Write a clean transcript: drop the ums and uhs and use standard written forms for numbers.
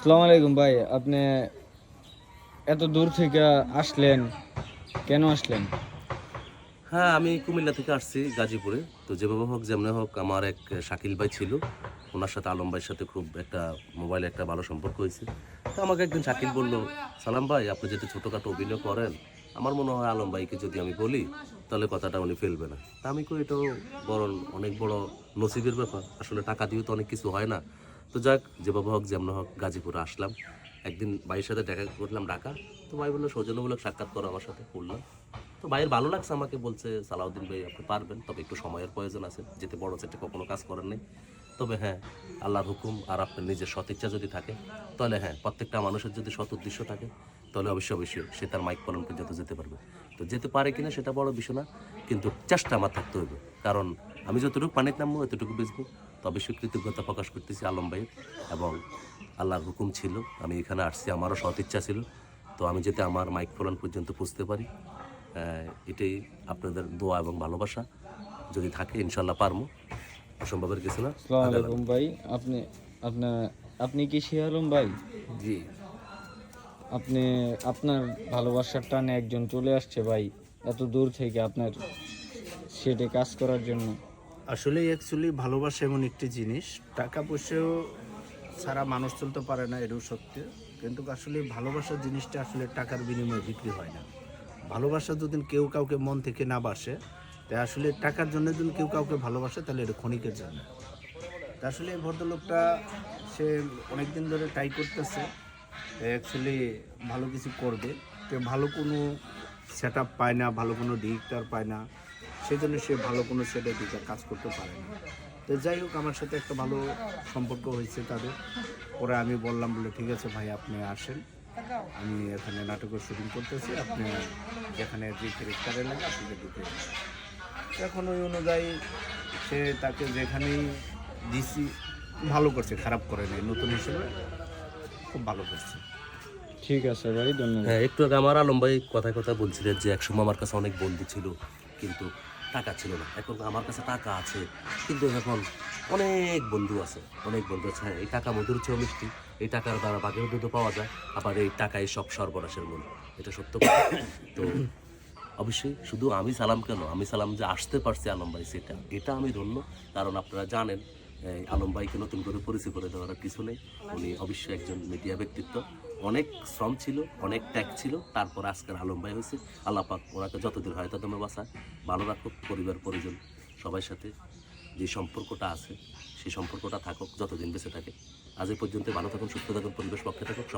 আসসালামু আলাইকুম ভাই, আপনি এত দূর থেকে আসলেন, কেন আসলেন? হ্যাঁ, আমি কুমিল্লা থেকে আসছি গাজীপুরে। তো যেভাবে হোক যেমনি হোক আমার এক শাকিল ভাই ছিল। উনার সাথে আলম ভাইয়ের সাথে খুব একটা মোবাইলে একটা ভালো সম্পর্ক হইছে। তো আমাকে একদিন শাকিল বলল, "সালাম ভাই, আপনি যেহেতু ছোটখাটো অভিনয় করেন, আমার মনে হয় আলম ভাইকে যদি আমি বলি, তাহলে কথাটা উনি ফেলবে না।" তা আমি কই, "এটাও বরং অনেক বড় নসিবের ব্যাপার। আসলে টাকা দিয়েও তো অনেক কিছু হয় না।" তো যাক, যেভাবে হোক যেমনি হোক গাজীপুরে আসলাম। একদিন ভাইয়ের সাথে দেখা করলাম ঢাকা। তো ভাই বলল, "সৌজন্যমূলক সাক্ষাৎ করো আমার সাথে।" করলাম। তো ভাইয়ের ভালো লাগছে, আমাকে বলছে, "সালাউদ্দিন ভাই, আপনি পারবেন, তবে একটু সময়ের প্রয়োজন আছে, যেতে বড় সেটে কখনো কাজ করেন নাই। তবে হ্যাঁ, আল্লাহর হুকুম আর আপনার নিজের সদিচ্ছা যদি থাকে, তাহলে হ্যাঁ, প্রত্যেকটা মানুষের যদি সৎ উদ্দেশ্য থাকে, তাহলে অবশ্যই সে তার মাইক ফলন পর্যন্ত যেতে পারবে। তো যেতে পারে কিনা সেটা বড় বিষয় না, কিন্তু চেষ্টা আমার থাকতে হবে। কারণ আমি যতটুকু পানিতে নামবো এতটুকু বেচবো। তো অবশ্যই কৃতজ্ঞতা প্রকাশ করতেছি আলম ভাইয়ের, এবং আল্লাহর হুকুম ছিল আমি এখানে আসছি, আমারও সৎ ইচ্ছা ছিল। তো আমি যাতে আমার মাইক ফলন পর্যন্ত পুষতে পারি, এটাই আপনাদের দোয়া এবং ভালোবাসা যদি থাকে, ইনশাল্লাহ পারবো। অসম্ভবের কিছু না, আসসালামু আগালাম। আলাইকুম ভাই, আপনি আপনার আপনি কি শিয়া আলম ভাই? জি। আপনি আপনার ভালোবাসার টানে একজন চলে আসছে ভাই, এত দূর থেকে আপনার সেটে কাজ করার জন্য। আসলে অ্যাকচুয়ালি ভালোবাসা এমন একটি জিনিস, টাকা পয়সাও ছাড়া মানুষ চলতে পারে না, এটাও সত্য। কিন্তু আসলে ভালোবাসার জিনিসটা আসলে টাকার বিনিময়ে বিক্রি হয় না। ভালোবাসা যদি কেউ কাউকে মন থেকে না বাসে, তাই আসলে টাকার জন্য যদি কেউ কাউকে ভালোবাসে, তাহলে এটা ক্ষণিকের জন্য। তা আসলে এই ভদ্রলোকটা, সে অনেক দিন ধরে ট্রাই করতেছে অ্যাকচুয়ালি ভালো কিছু করবে, তো ভালো কোনো সেট আপ পায় না, ভালো কোনো ডিরেক্টর পায় না, সেই জন্য সে ভালো কোনো সেটে দিকে কাজ করতে পারে না। তো যাই হোক, আমার সাথে একটা ভালো সম্পর্ক হয়েছে তাদের। পরে আমি বললাম, বলে ঠিক আছে ভাই, আপনি আসেন, আমি এখানে নাটকের শুটিং করতেছি, আপনি যেখানে যে ক্যারেক্টারে লাগে আপনাকে ঢুকে দিন। এখন ওই অনুযায়ী সে তাকে যেখানেই দিছি ভালো করছে, খারাপ করে নাই, নতুন হিসেবে খুব ভালো করছে। ঠিক আছে ভাই, ধন্যবাদ। হ্যাঁ, একটু আগে আমার আলম ভাই কথায় কথা বলছিলেন যে একসময় আমার কাছে অনেক বন্ধু ছিল, কিন্তু টাকা ছিল না। এখন আমার কাছে টাকা আছে, কিন্তু এখন অনেক বন্ধু আছে, অনেক বন্ধু আছে। হ্যাঁ, এই টাকা মধুর চেয়েও মিষ্টি। এই টাকার দ্বারা বাঘের দুধও পাওয়া যায়, আবার এই টাকাই সব সর্বনাশের মূল। এটা সত্য কথা। তো অবশ্যই শুধু আমি সালাম কেন, আমি সালাম যে আসতে পারছি আলম ভাই, এটা আমি ধন্য। কারণ আপনারা জানেন, এই আলম ভাইকে নতুন করে পরিচয় করে দেওয়ার কিছু নেই। উনি অবশ্যই একজন মিডিয়া ব্যক্তিত্ব, অনেক শ্রম ছিল, অনেক ত্যাগ ছিল, তারপর আজকের আলম ভাই হয়েছে। আল্লাহ পাক ওনাকে যতদিন হয় ততদিন বাঁচায়, ভালো রাখুক, পরিবার পরিজন সবার সাথে যে সম্পর্কটা আছে সেই সম্পর্কটা থাকুক যতদিন বেঁচে থাকে। আজ এই পর্যন্ত ভালো থাকুন, সুস্থ থাকুন, পরিবেশ পক্ষে থাকুক।